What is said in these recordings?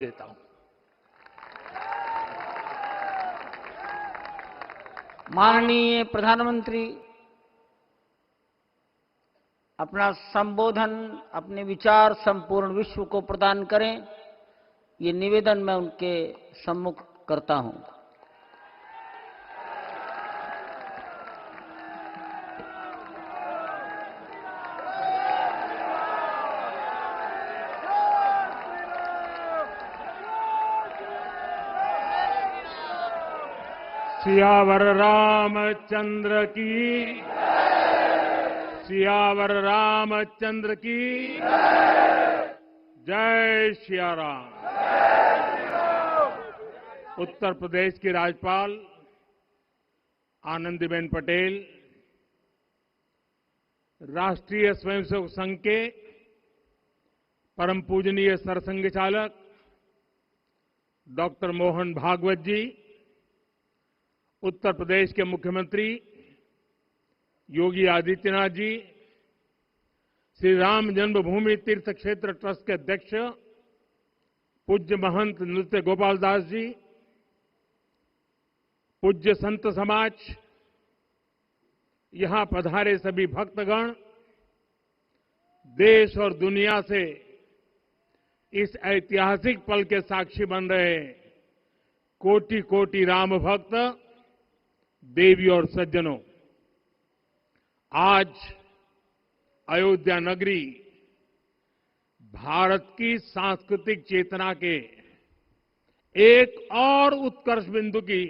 देता हूं। माननीय प्रधानमंत्री अपना संबोधन, अपने विचार संपूर्ण विश्व को प्रदान करें, ये निवेदन मैं उनके सम्मुख करता हूं। सियावर रामचंद्र की, सियावर रामचंद्र की जय सिया राम। उत्तर प्रदेश की राज्यपाल आनंदीबेन पटेल, राष्ट्रीय स्वयंसेवक संघ के परम पूजनीय सरसंघ चालक डॉक्टर मोहन भागवत जी, उत्तर प्रदेश के मुख्यमंत्री योगी आदित्यनाथ जी, श्री राम जन्मभूमि तीर्थ क्षेत्र ट्रस्ट के अध्यक्ष पूज्य महंत नृत्य गोपाल दास जी, पूज्य संत समाज, यहां पधारे सभी भक्तगण, देश और दुनिया से इस ऐतिहासिक पल के साक्षी बन रहे कोटि कोटि राम भक्त, देवी और सज्जनों, आज अयोध्या नगरी भारत की सांस्कृतिक चेतना के एक और उत्कर्ष बिंदु की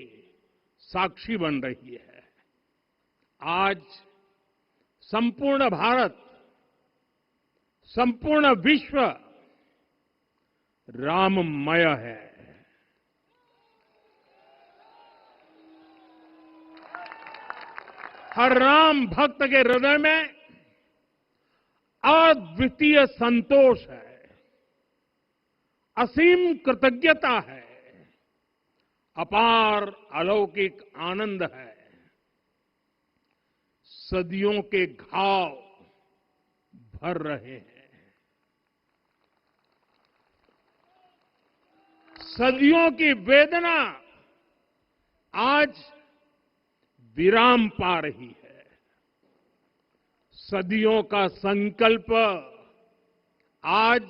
साक्षी बन रही है। आज संपूर्ण भारत, संपूर्ण विश्व राममय है। हर राम भक्त के हृदय में अद्वितीय संतोष है, असीम कृतज्ञता है, अपार अलौकिक आनंद है। सदियों के घाव भर रहे हैं, सदियों की वेदना आज विराम पा रही है। सदियों का संकल्प आज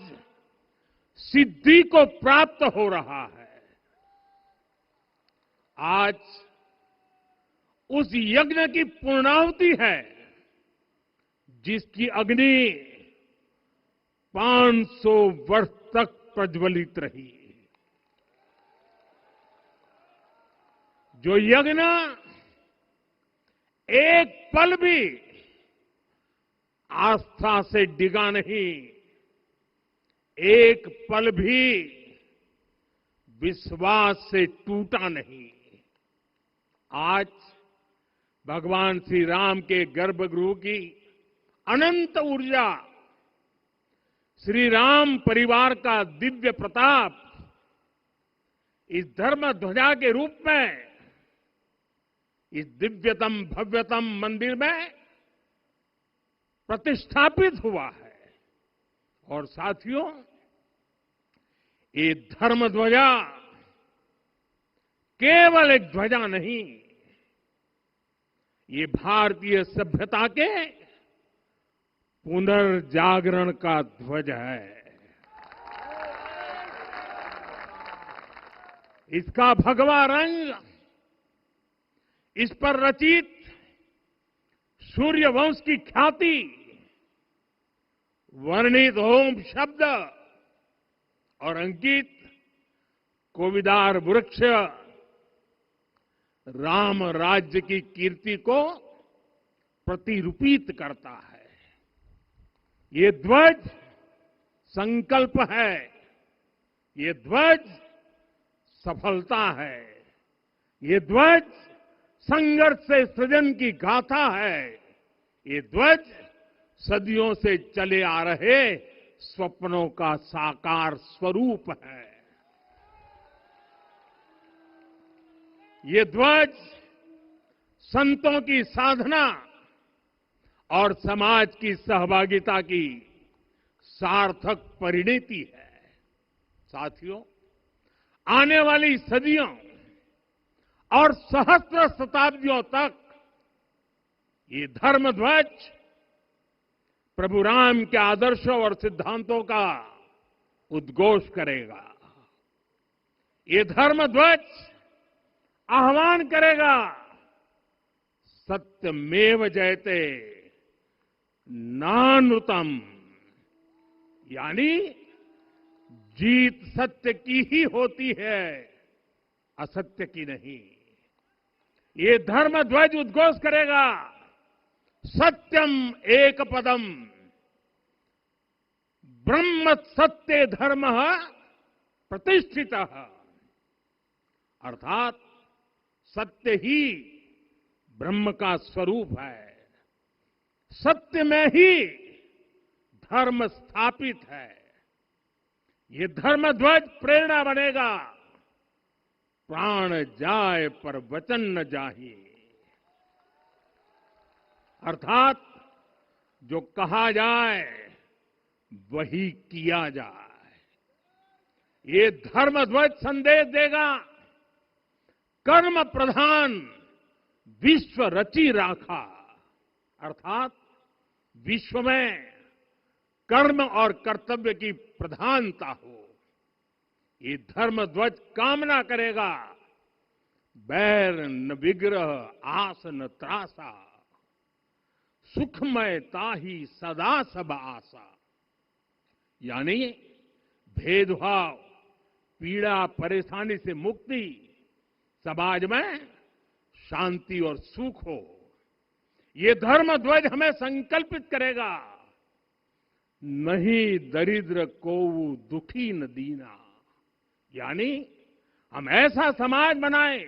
सिद्धि को प्राप्त हो रहा है। आज उस यज्ञ की पूर्णाहुति है जिसकी अग्नि 500 वर्ष तक प्रज्वलित रही। जो यज्ञ एक पल भी आस्था से डिगा नहीं, एक पल भी विश्वास से टूटा नहीं। आज भगवान श्री राम के गर्भगृह की अनंत ऊर्जा, श्री राम परिवार का दिव्य प्रताप इस धर्म ध्वजा के रूप में इस दिव्यतम भव्यतम मंदिर में प्रतिष्ठापित हुआ है। और साथियों, ये धर्म ध्वजा केवल एक ध्वजा नहीं, ये भारतीय सभ्यता के पुनर्जागरण का ध्वज है। इसका भगवा रंग, इस पर रचित सूर्य वंश की ख्याति, वर्णित ओम शब्द और अंकित कोविदार वृक्ष राम राज्य की कीर्ति को प्रतिरूपित करता है। ये ध्वज संकल्प है, ये ध्वज सफलता है, ये ध्वज संघर्ष से सृजन की गाथा है, ये ध्वज सदियों से चले आ रहे स्वप्नों का साकार स्वरूप है। ये ध्वज संतों की साधना और समाज की सहभागिता की सार्थक परिणति है। साथियों, आने वाली सदियों और सहस्त्र शताब्दियों तक ये धर्म ध्वज प्रभु राम के आदर्शों और सिद्धांतों का उद्घोष करेगा। ये धर्म ध्वज आह्वान करेगा, सत्यमेव जयते नानृतम, यानी जीत सत्य की ही होती है, असत्य की नहीं। ये धर्म ध्वज उद्घोष करेगा, सत्यम एक पदम ब्रह्म सत्य धर्म प्रतिष्ठित, अर्थात सत्य ही ब्रह्म का स्वरूप है, सत्य में ही धर्म स्थापित है। ये धर्म ध्वज प्रेरणा बनेगा, प्राण जाए पर वचन न जाहि, अर्थात जो कहा जाए वही किया जाए। ये धर्म ध्वज संदेश देगा, कर्म प्रधान विश्व रची राखा, अर्थात विश्व में कर्म और कर्तव्य की प्रधानता हो। ये धर्म ध्वज कामना करेगा, बैर न विग्रह आस न त्रासा, सुखमय ताहि सदा सब आशा, यानी भेदभाव, पीड़ा, परेशानी से मुक्ति, समाज में शांति और सुख हो। ये धर्म ध्वज हमें संकल्पित करेगा, नहीं दरिद्र कोउ दुखी न दीना, यानी हम ऐसा समाज बनाएं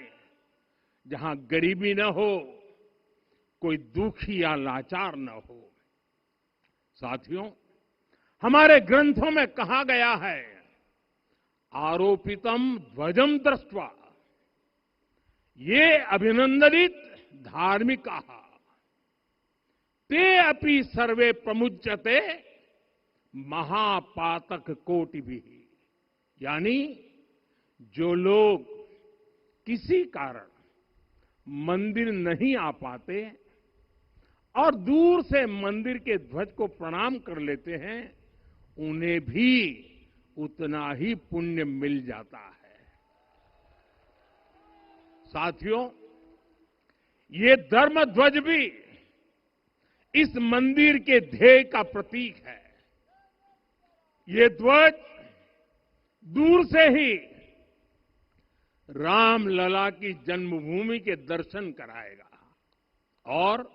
जहां गरीबी न हो, कोई दुखी या लाचार न हो। साथियों, हमारे ग्रंथों में कहा गया है, आरोपितम ध्वजम दृष्ट्वा, ये अभिनंदनित धार्मिका ते अपि सर्वे प्रमुच्यते महापातक कोटि भी, यानी जो लोग किसी कारण मंदिर नहीं आ पाते और दूर से मंदिर के ध्वज को प्रणाम कर लेते हैं, उन्हें भी उतना ही पुण्य मिल जाता है। साथियों, ये धर्म ध्वज भी इस मंदिर के ध्येय का प्रतीक है। ये ध्वज दूर से ही रामलला की जन्मभूमि के दर्शन कराएगा और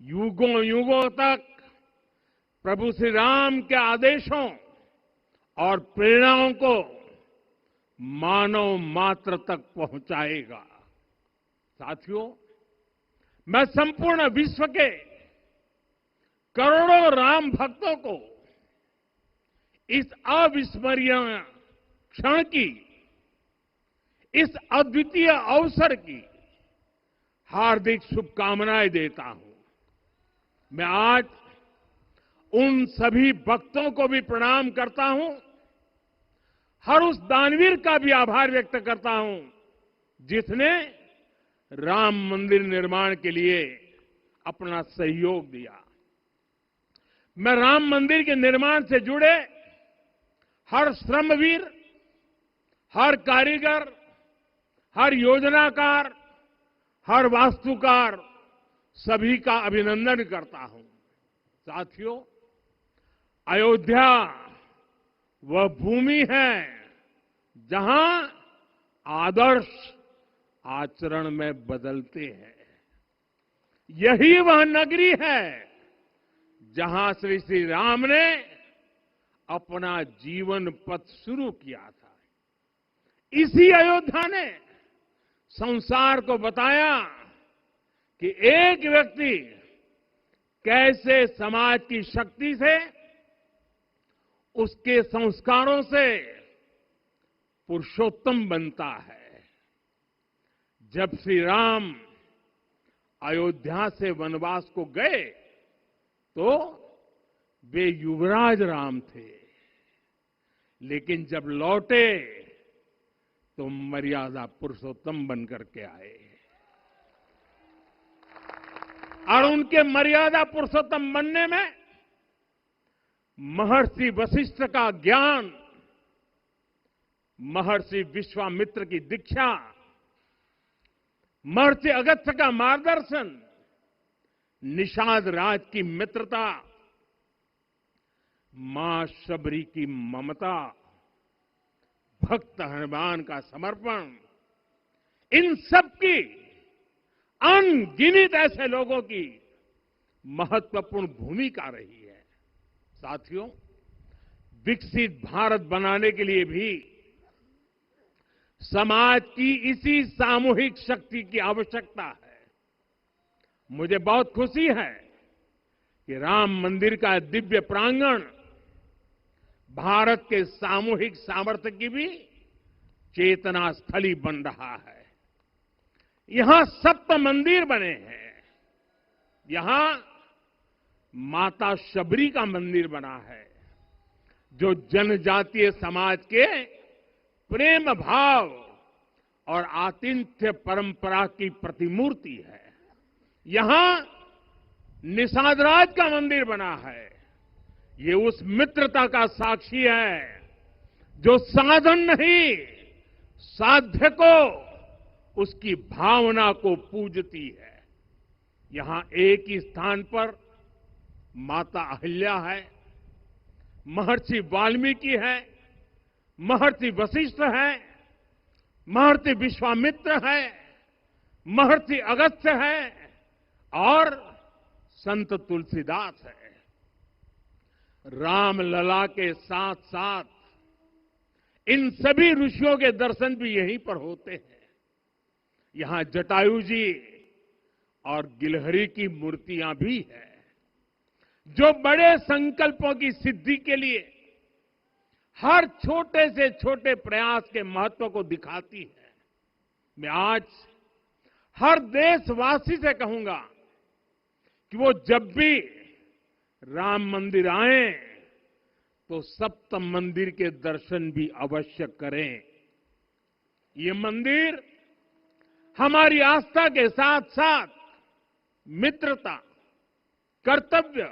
युगों युगों तक प्रभु श्री राम के आदेशों और प्रेरणाओं को मानव मात्र तक पहुंचाएगा। साथियों, मैं संपूर्ण विश्व के करोड़ों राम भक्तों को इस अविस्मरणीय क्षण की, इस अद्वितीय अवसर की हार्दिक शुभकामनाएं देता हूं। मैं आज उन सभी भक्तों को भी प्रणाम करता हूं, हर उस दानवीर का भी आभार व्यक्त करता हूं जिसने राम मंदिर निर्माण के लिए अपना सहयोग दिया। मैं राम मंदिर के निर्माण से जुड़े हर श्रमवीर, हर कारीगर, हर योजनाकार, हर वास्तुकार, सभी का अभिनंदन करता हूं। साथियों, अयोध्या वह भूमि है जहां आदर्श आचरण में बदलते हैं। यही वह नगरी है जहां श्री राम ने अपना जीवन पथ शुरू किया था। इसी अयोध्या ने संसार को बताया कि एक व्यक्ति कैसे समाज की शक्ति से, उसके संस्कारों से पुरुषोत्तम बनता है। जब श्री राम अयोध्या से वनवास को गए तो वे युवराज राम थे, लेकिन जब लौटे तो मर्यादा पुरुषोत्तम बन करके आए और उनके मर्यादा पुरुषोत्तम बनने में महर्षि वशिष्ठ का ज्ञान, महर्षि विश्वामित्र की दीक्षा, महर्षि अगस्त्य का मार्गदर्शन, निषाद राज की मित्रता, मां शबरी की ममता, भक्त हनुमान का समर्पण, इन सब की अनगिनत ऐसे लोगों की महत्वपूर्ण भूमिका रही है। साथियों, विकसित भारत बनाने के लिए भी समाज की इसी सामूहिक शक्ति की आवश्यकता है। मुझे बहुत खुशी है कि राम मंदिर का दिव्य प्रांगण भारत के सामूहिक सामर्थ्य की भी चेतना स्थली बन रहा है। यहां 7 मंदिर बने हैं। यहां माता शबरी का मंदिर बना है, जो जनजातीय समाज के प्रेम भाव और आतिथ्य परंपरा की प्रतिमूर्ति है। यहां निषादराज का मंदिर बना है। ये उस मित्रता का साक्षी है जो साधन नहीं, साध्य को, उसकी भावना को पूजती है। यहां एक ही स्थान पर माता अहिल्या है, महर्षि वाल्मीकि है, महर्षि वशिष्ठ है, महर्षि विश्वामित्र है, महर्षि अगस्त्य है और संत तुलसीदास है। राम लला के साथ साथ इन सभी ऋषियों के दर्शन भी यहीं पर होते हैं। यहां जटायु जी और गिलहरी की मूर्तियां भी है, जो बड़े संकल्पों की सिद्धि के लिए हर छोटे से छोटे प्रयास के महत्व को दिखाती है। मैं आज हर देशवासी से कहूंगा कि वो जब भी राम मंदिर आए तो सप्त मंदिर के दर्शन भी अवश्य करें। ये मंदिर हमारी आस्था के साथ साथ मित्रता, कर्तव्य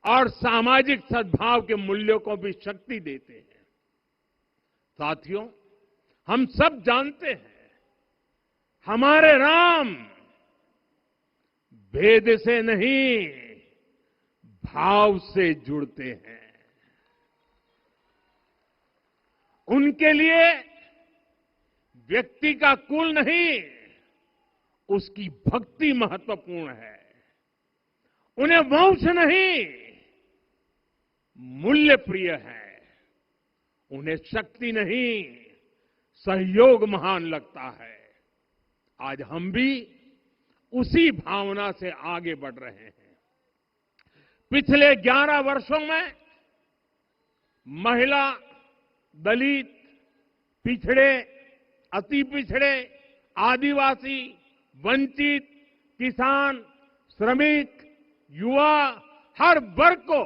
और सामाजिक सद्भाव के मूल्यों को भी शक्ति देते हैं। साथियों, हम सब जानते हैं हमारे राम भेद से नहीं, भाव से जुड़ते हैं। उनके लिए व्यक्ति का कुल नहीं, उसकी भक्ति महत्वपूर्ण है। उन्हें वंश नहीं, मूल्य प्रिय है। उन्हें शक्ति नहीं, सहयोग महान लगता है। आज हम भी उसी भावना से आगे बढ़ रहे हैं। पिछले 11 वर्षों में महिला, दलित, पिछड़े, अति पिछड़े, आदिवासी, वंचित, किसान, श्रमिक, युवा, हर वर्ग को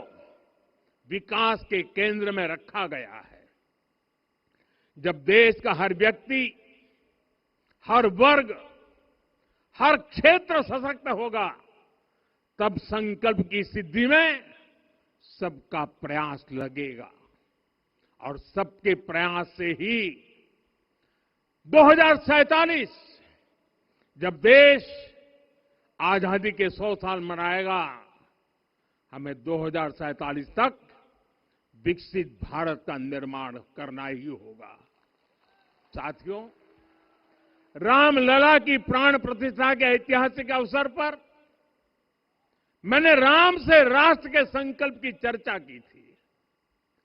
विकास के केंद्र में रखा गया है। जब देश का हर व्यक्ति, हर वर्ग, हर क्षेत्र सशक्त होगा, तब संकल्प की सिद्धि में सबका प्रयास लगेगा और सबके प्रयास से ही 2047 जब देश आजादी के 100 साल मनाएगा, हमें 2047 तक विकसित भारत का निर्माण करना ही होगा। साथियों, रामलला की प्राण प्रतिष्ठा के ऐतिहासिक अवसर पर मैंने राम से राष्ट्र के संकल्प की चर्चा की थी।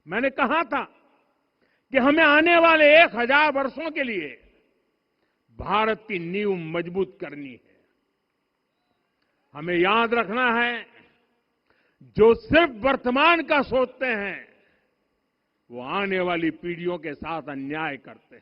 मैंने कहा था कि हमें आने वाले 1000 वर्षों के लिए भारत की नींव मजबूत करनी है। हमें याद रखना है, जो सिर्फ वर्तमान का सोचते हैं वो आने वाली पीढ़ियों के साथ अन्याय करते हैं।